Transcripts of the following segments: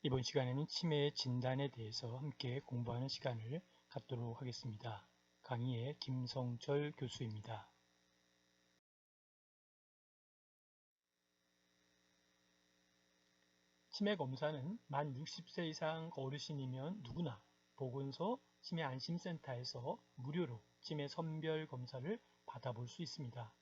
이번 시간에는 치매의 진단에 대해서 함께 공부하는 시간을 갖도록 하겠습니다. 강의의 김성철 교수입니다. 치매 검사는 만 60세 이상 어르신이면 누구나 보건소 치매안심센터에서 무료로 치매 선별 검사를 받아볼 수 있습니다.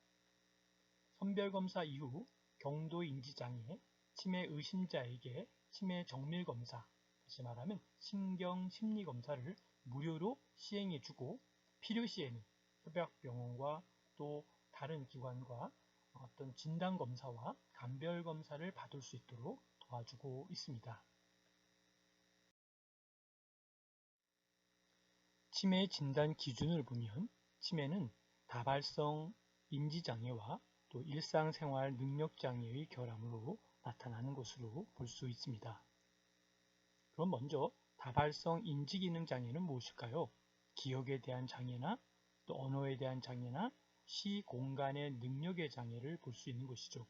선별 검사 이후 경도 인지장애, 치매 의심자에게 치매 정밀 검사, 다시 말하면 신경 심리 검사를 무료로 시행해주고 필요시에는 협약병원과 또 다른 기관과 어떤 진단 검사와 감별 검사를 받을 수 있도록 도와주고 있습니다. 치매 진단 기준을 보면 치매는 다발성 인지장애와 또 일상생활 능력장애의 결함으로 나타나는 것으로 볼 수 있습니다. 그럼 먼저 다발성 인지기능장애는 무엇일까요? 기억에 대한 장애나 또 언어에 대한 장애나 시공간의 능력의 장애를 볼 수 있는 것이죠.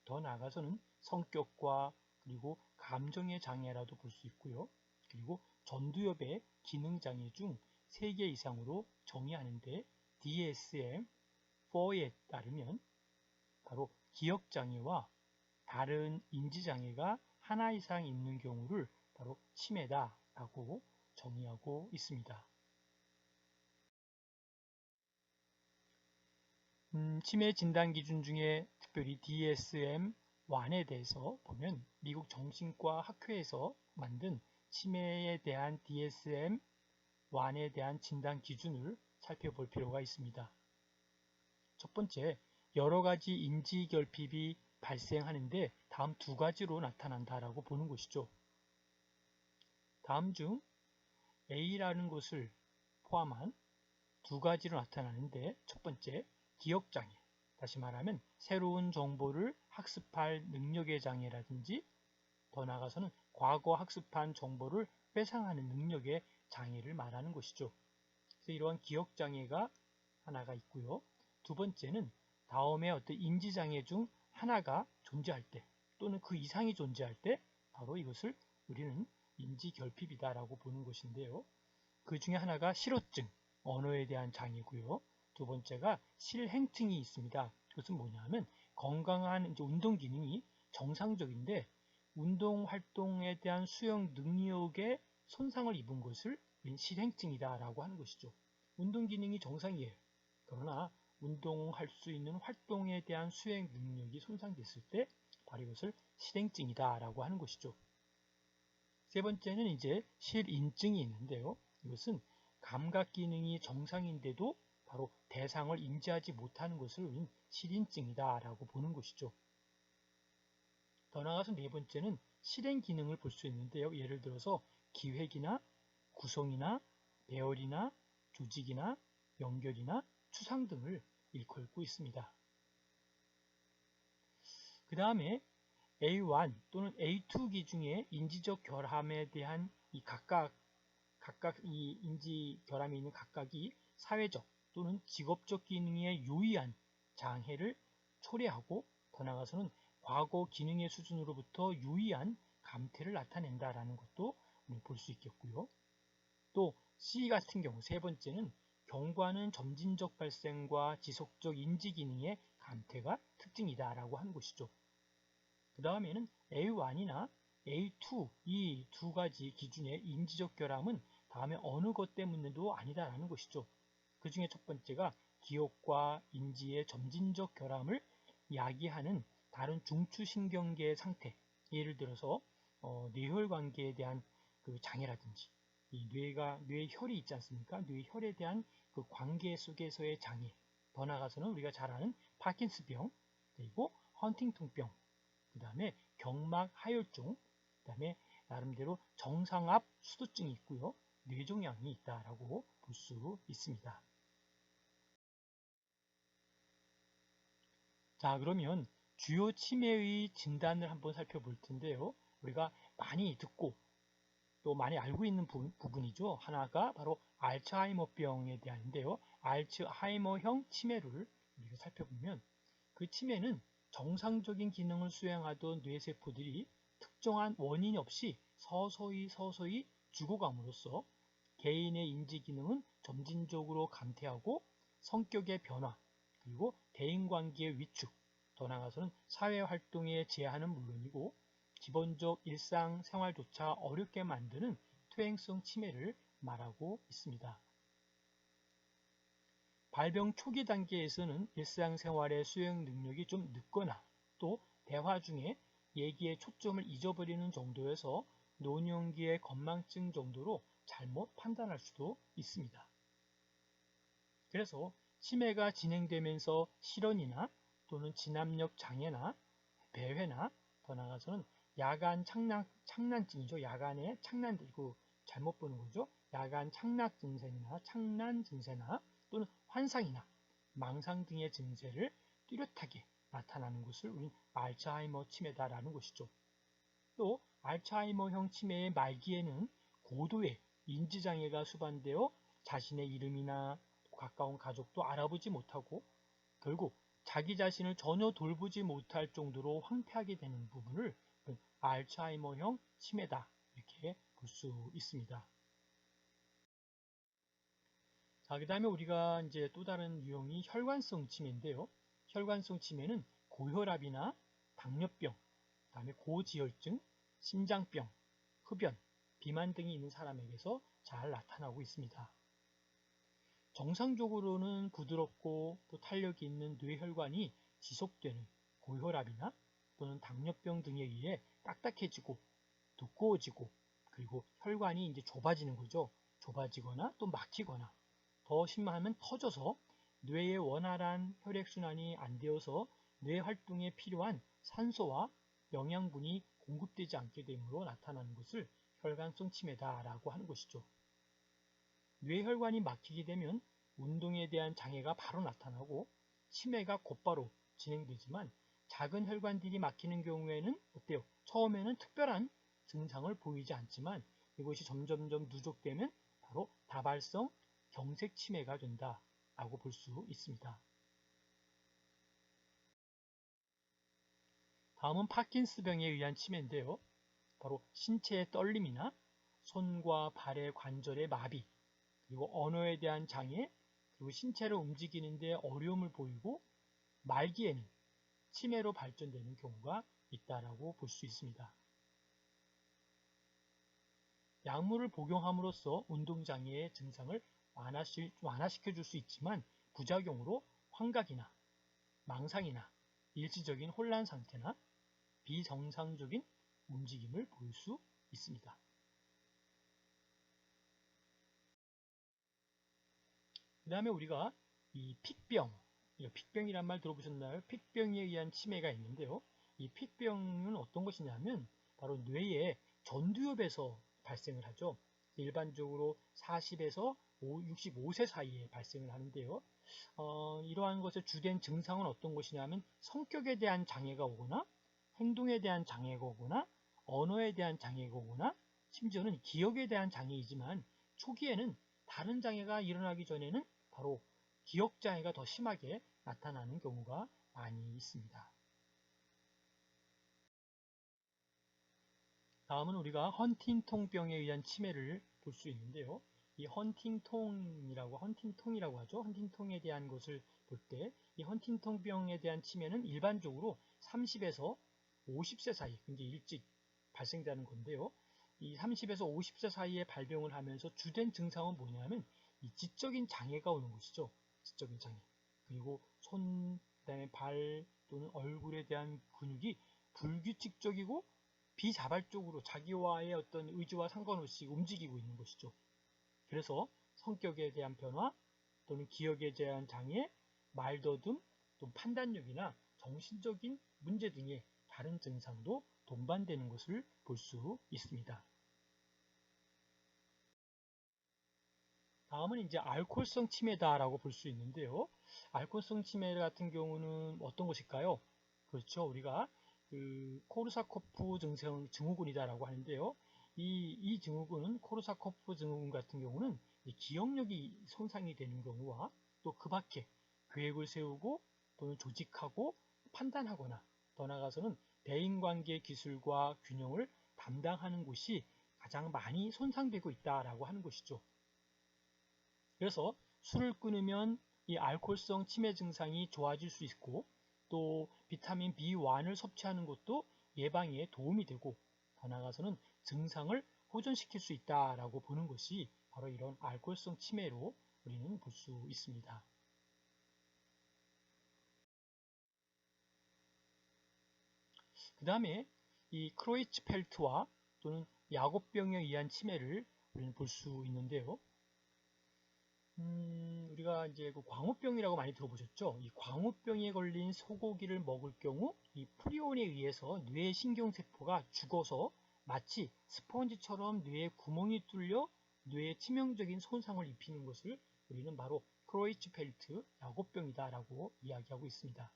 더 나아가서는 성격과 그리고 감정의 장애라도 볼 수 있고요. 그리고 전두엽의 기능장애 중 3개 이상으로 정의하는데 DSM-4에 따르면 바로 기억장애와 다른 인지장애가 하나 이상 있는 경우를 바로 치매다라고 정의하고 있습니다. 치매 진단 기준 중에 특별히 DSM-1에 대해서 보면 미국 정신과 학회에서 만든 치매에 대한 DSM-1에 대한 진단 기준을 살펴볼 필요가 있습니다. 첫 번째, 여러 가지 인지 결핍이 발생하는데 다음 두 가지로 나타난다라고 보는 것이죠. 다음 중 A라는 것을 포함한 두 가지로 나타나는데 첫 번째, 기억장애. 다시 말하면 새로운 정보를 학습할 능력의 장애라든지 더 나아가서는 과거 학습한 정보를 회상하는 능력의 장애를 말하는 것이죠. 그래서 이러한 기억장애가 하나가 있고요. 두 번째는 다음의 어떤 인지장애 중 하나가 존재할 때 또는 그 이상이 존재할 때 바로 이것을 우리는 인지결핍이다라고 보는 것인데요. 그 중에 하나가 실어증, 언어에 대한 장애고요. 두 번째가 실행증이 있습니다. 그것은 뭐냐면 건강한 운동 기능이 정상적인데 운동 활동에 대한 수행 능력에 손상을 입은 것을 실행증이다라고 하는 것이죠. 운동 기능이 정상이에요. 그러나 운동할 수 있는 활동에 대한 수행 능력이 손상됐을 때 바로 이것을 실행증이다라고 하는 것이죠. 세 번째는 이제 실인증이 있는데요. 이것은 감각 기능이 정상인데도 바로 대상을 인지하지 못하는 것을 우리는 실인증이다라고 보는 것이죠. 더 나아가서 네 번째는 실행 기능을 볼 수 있는데요. 예를 들어서 기획이나 구성이나 배열이나 조직이나 연결이나 추상 등을 일컬고 있습니다. 그 다음에 A1 또는 A2 기준의 인지적 결함에 대한 이 각각 이 인지 결함이 있는 각각이 사회적 또는 직업적 기능에 유의한 장애를 초래하고 더 나아가서는 과거 기능의 수준으로부터 유의한 감퇴를 나타낸다라는 것도 볼 수 있겠고요. 또 C 같은 경우 세 번째는 경과는 점진적 발생과 지속적 인지 기능의 감퇴가 특징이다라고 하는 것이죠. 그 다음에는 A1이나 A2 이 두 가지 기준의 인지적 결함은 다음에 어느 것 때문에도 아니다라는 것이죠. 그 중에 첫 번째가 기억과 인지의 점진적 결함을 야기하는 다른 중추신경계의 상태, 예를 들어서 뇌혈관계에 대한 그 장애라든지 이 뇌혈이 있지 않습니까? 뇌혈에 대한 그 관계 속에서의 장애, 더 나아가서는 우리가 잘 아는 파킨스병, 그리고 헌팅턴병, 그 다음에 경막 하혈증, 그 다음에 나름대로 정상압 수도증이 있고요. 뇌종양이 있다라고 볼 수 있습니다. 자, 그러면 주요 치매의 진단을 한번 살펴볼 텐데요. 우리가 많이 듣고 또 많이 알고 있는 부분이죠. 하나가 바로 알츠하이머병에 대한인데요. 알츠하이머형 치매를 우리가 살펴보면 그 치매는 정상적인 기능을 수행하던 뇌세포들이 특정한 원인 없이 서서히 죽어감으로써 개인의 인지 기능은 점진적으로 감퇴하고 성격의 변화, 그리고 대인관계의 위축, 더 나아가서는 사회활동의 제한은 물론이고 기본적 일상생활조차 어렵게 만드는 퇴행성 치매를 말하고 있습니다. 발병 초기 단계에서는 일상생활의 수행 능력이 좀 늦거나 또 대화 중에 얘기에 초점을 잊어버리는 정도에서 노년기의 건망증 정도로 잘못 판단할 수도 있습니다. 그래서 치매가 진행되면서 실언이나 또는 진압력 장애나 배회나 더 나아가서는 야간 창난증이죠. 야간에 창난들고 잘못 보는 거죠. 야간 창락 증세나 창난 증세나 또는 환상이나 망상 등의 증세를 뚜렷하게 나타나는 것을 우리는 알츠하이머 치매다라는 것이죠. 또 알츠하이머형 치매의 말기에는 고도의 인지장애가 수반되어 자신의 이름이나 가까운 가족도 알아보지 못하고 결국 자기 자신을 전혀 돌보지 못할 정도로 황폐하게 되는 부분을 알츠하이머형 치매다 이렇게 볼 수 있습니다. 자, 그 다음에 우리가 이제 또 다른 유형이 혈관성 치매인데요. 혈관성 치매는 고혈압이나 당뇨병, 그 다음에 고지혈증, 심장병, 흡연, 비만 등이 있는 사람에게서 잘 나타나고 있습니다. 정상적으로는 부드럽고 또 탄력이 있는 뇌혈관이 지속되는 고혈압이나 또는 당뇨병 등에 의해 딱딱해지고 두꺼워지고 그리고 혈관이 이제 좁아지는 거죠. 좁아지거나 또 막히거나 더 심하면 터져서 뇌의 원활한 혈액순환이 안 되어서 뇌 활동에 필요한 산소와 영양분이 공급되지 않게 되므로 나타나는 것을 혈관성 치매다라고 하는 것이죠. 뇌혈관이 막히게 되면 운동에 대한 장애가 바로 나타나고 치매가 곧바로 진행되지만 작은 혈관들이 막히는 경우에는 어때요? 처음에는 특별한 증상을 보이지 않지만 이것이 점점점 누적되면 바로 다발성 경색 치매가 된다라고 볼 수 있습니다. 다음은 파킨스병에 의한 치매인데요. 바로 신체의 떨림이나 손과 발의 관절의 마비, 그리고 언어에 대한 장애, 그리고 신체를 움직이는데 어려움을 보이고 말기에는 치매로 발전되는 경우가 있다라고 볼 수 있습니다. 약물을 복용함으로써 운동장애의 증상을 완화시켜줄 수 있지만 부작용으로 환각이나 망상이나 일시적인 혼란 상태나 비정상적인 움직임을 보일 수 있습니다. 그 다음에 우리가 이 픽병, 픽병이란 말 들어보셨나요? 픽병에 의한 치매가 있는데요. 이 픽병은 어떤 것이냐면 바로 뇌의 전두엽에서 발생을 하죠. 일반적으로 40에서 65세 사이에 발생을 하는데요. 이러한 것의 주된 증상은 어떤 것이냐면 성격에 대한 장애가 오거나 행동에 대한 장애가 오거나 언어에 대한 장애가 오거나 심지어는 기억에 대한 장애이지만 초기에는 다른 장애가 일어나기 전에는 바로 기억 장애가 더 심하게 나타나는 경우가 많이 있습니다. 다음은 우리가 헌팅턴병에 의한 치매를 볼 수 있는데요. 이 헌팅통이라고 하죠. 헌팅통에 대한 것을 볼 때 이 헌팅턴병에 대한 치매는 일반적으로 30에서 50세 사이 굉장히 일찍 발생되는 건데요. 이 30에서 50세 사이에 발병을 하면서 주된 증상은 뭐냐면 이 지적인 장애가 오는 것이죠. 지적인 장애. 그리고 손, 그다음에 발 또는 얼굴에 대한 근육이 불규칙적이고 비자발적으로 자기와의 어떤 의지와 상관없이 움직이고 있는 것이죠. 그래서 성격에 대한 변화 또는 기억에 대한 장애, 말더듬, 또 판단력이나 정신적인 문제 등의 다른 증상도 동반되는 것을 볼 수 있습니다. 다음은 이제 알코올성 치매다라고 볼 수 있는데요. 알코올성 치매 같은 경우는 어떤 것일까요? 그렇죠. 우리가 코르사코프 증후군이다라고 하는데요. 이 증후군은 코르사코프 증후군 같은 경우는 기억력이 손상이 되는 경우와 또 그 밖에 계획을 세우고 또는 조직하고 판단하거나 더 나아가서는 대인관계 기술과 균형을 담당하는 곳이 가장 많이 손상되고 있다라고 하는 것이죠. 그래서 술을 끊으면 이 알코올성 치매 증상이 좋아질 수 있고 또 비타민 B1을 섭취하는 것도 예방에 도움이 되고 더 나아가서는 증상을 호전시킬 수 있다라고 보는 것이 바로 이런 알코올성 치매로 우리는 볼 수 있습니다. 그 다음에 이 크로이츠펠트와 또는 야곱병에 의한 치매를 우리는 볼 수 있는데요. 우리가 이제 그 광우병이라고 많이 들어보셨죠? 이 광우병에 걸린 소고기를 먹을 경우 이 프리온에 의해서 뇌의 신경세포가 죽어서 마치 스펀지처럼 뇌에 구멍이 뚫려 뇌에 치명적인 손상을 입히는 것을 우리는 바로 크로이츠펠트 야곱병이다라고 이야기하고 있습니다.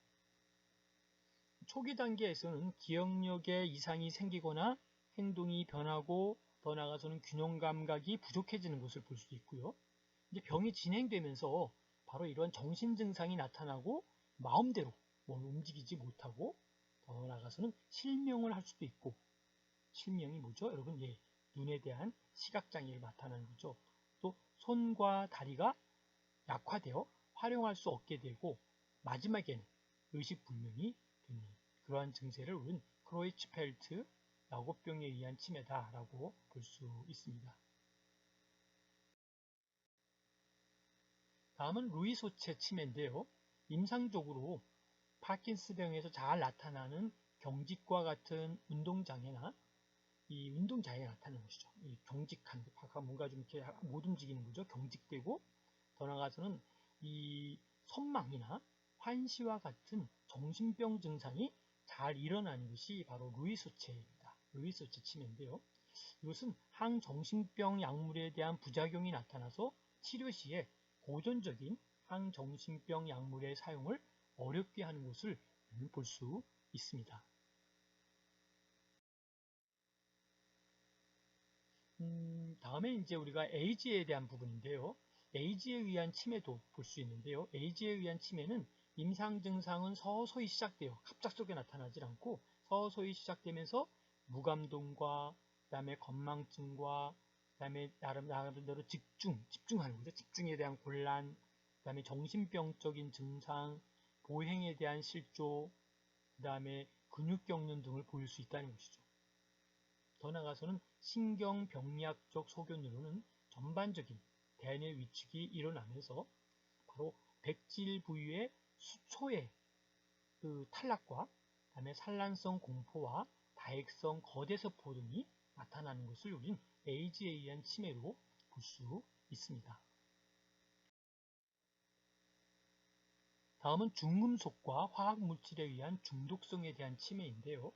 초기 단계에서는 기억력에 이상이 생기거나 행동이 변하고 더 나아가서는 균형 감각이 부족해지는 것을 볼 수 있고요. 이제 병이 진행되면서 바로 이런 정신 증상이 나타나고 마음대로 뭘 움직이지 못하고 더 나아가서는 실명을 할 수도 있고, 실명이 뭐죠? 여러분, 예, 눈에 대한 시각장애를 나타나는 거죠. 또 손과 다리가 약화되어 활용할 수 없게 되고 마지막에는 의식불명이 되는 그러한 증세를 우리는 크로이츠펠트 야곱병에 의한 치매다라고 볼 수 있습니다. 다음은 루이소체 치매인데요. 임상적으로 파킨스병에서 잘 나타나는 경직과 같은 운동장애나 이 운동장애가 나타나는 것이죠. 이 경직한, 뭔가 좀 이렇게 못 움직이는 거죠. 경직되고 더 나아가서는 이 선망이나 환시와 같은 정신병 증상이 잘 일어나는 것이 바로 루이소체입니다. 루이소체 치매인데요. 이것은 항정신병 약물에 대한 부작용이 나타나서 치료 시에 고전적인 항정신병 약물의 사용을 어렵게 하는 것을 볼 수 있습니다. 다음에 이제 우리가 에이즈에 대한 부분인데요. 에이즈에 의한 치매도 볼 수 있는데요. 에이즈에 의한 치매는 임상 증상은 서서히 시작돼요. 갑작스럽게 나타나질 않고 서서히 시작되면서 무감동과 그다음에 건망증과 그다음에 나름대로 집중하는 거죠. 집중에 대한 곤란, 그다음에 정신병적인 증상, 보행에 대한 실조, 그다음에 근육경련 등을 보일 수 있다는 것이죠. 더 나아가서는 신경병리학적 소견으로는 전반적인 대뇌 위축이 일어나면서 바로 백질 부위의 수초의 그 탈락과 그다음에 산란성 공포와 다액성 거대세포 등이 나타나는 것을 우린 에이즈에 의한 치매로 볼 수 있습니다. 다음은 중금속과 화학물질에 의한 중독성에 대한 치매인데요.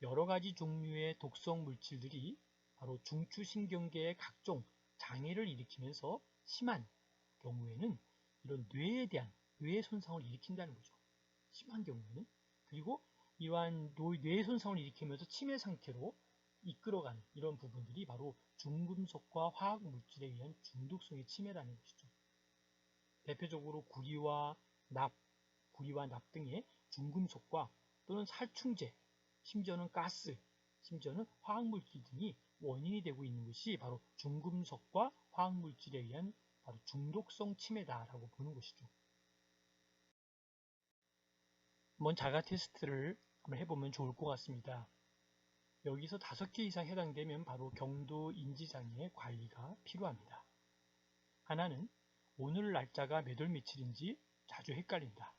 여러 가지 종류의 독성 물질들이 바로 중추신경계의 각종 장애를 일으키면서 심한 경우에는 이런 뇌에 대한 뇌 손상을 일으킨다는 거죠. 심한 경우에는. 그리고 이러한 뇌 손상을 일으키면서 치매 상태로 이끌어가는 이런 부분들이 바로 중금속과 화학물질에 의한 중독성의 치매라는 것이죠. 대표적으로 구리와 납 등의 중금속과 또는 살충제, 심지어는 가스, 심지어는 화학물질 등이 원인이 되고 있는 것이 바로 중금속과 화학물질에 의한 바로 중독성 치매다라고 보는 것이죠. 한번 자가 테스트를 한번 해보면 좋을 것 같습니다. 여기서 5개 이상 해당되면 바로 경도 인지장애 관리가 필요합니다. 하나는 오늘 날짜가 몇 월 며칠인지 자주 헷갈린다.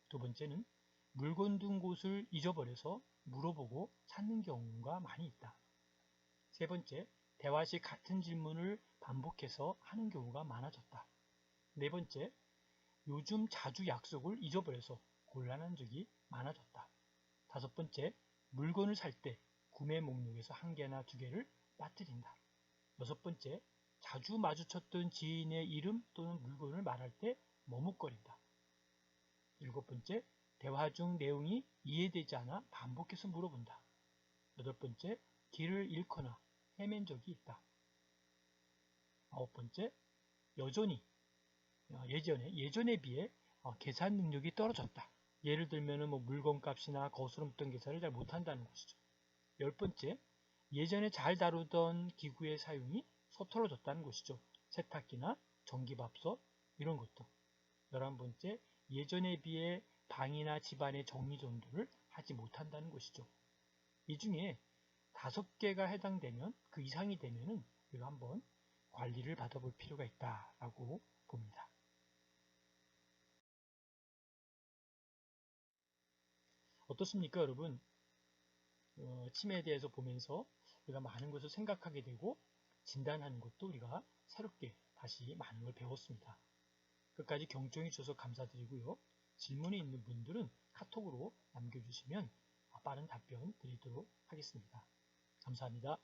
두 번째는 물건 둔 곳을 잊어버려서 물어보고 찾는 경우가 많이 있다. 세 번째, 대화 시 같은 질문을 반복해서 하는 경우가 많아졌다. 네 번째, 요즘 자주 약속을 잊어버려서 곤란한 적이 많아졌다. 다섯 번째, 물건을 살 때 구매 목록에서 1개나 2개를 빠뜨린다. 여섯 번째, 자주 마주쳤던 지인의 이름 또는 물건을 말할 때 머뭇거린다. 일곱 번째, 대화 중 내용이 이해되지 않아 반복해서 물어본다. 여덟 번째, 길을 잃거나 헤맨 적이 있다. 아홉 번째, 여전히 예전에 비해 계산 능력이 떨어졌다. 예를 들면 뭐 물건값이나 거스름돈 계산을 잘 못한다는 것이죠. 10번째, 예전에 잘 다루던 기구의 사용이 서툴어졌다는 것이죠. 세탁기나 전기밥솥 이런 것도. 11번째, 예전에 비해 방이나 집안의 정리정돈을 하지 못한다는 것이죠. 이 중에 5개가 해당되면, 그 이상이 되면은 우리가 한번 관리를 받아볼 필요가 있다라고 봅니다. 어떻습니까, 여러분? 치매에 대해서 보면서 우리가 많은 것을 생각하게 되고 진단하는 것도 우리가 새롭게 다시 많은 걸 배웠습니다. 끝까지 경청해 주셔서 감사드리고요. 질문이 있는 분들은 카톡으로 남겨주시면 빠른 답변 드리도록 하겠습니다. 감사합니다.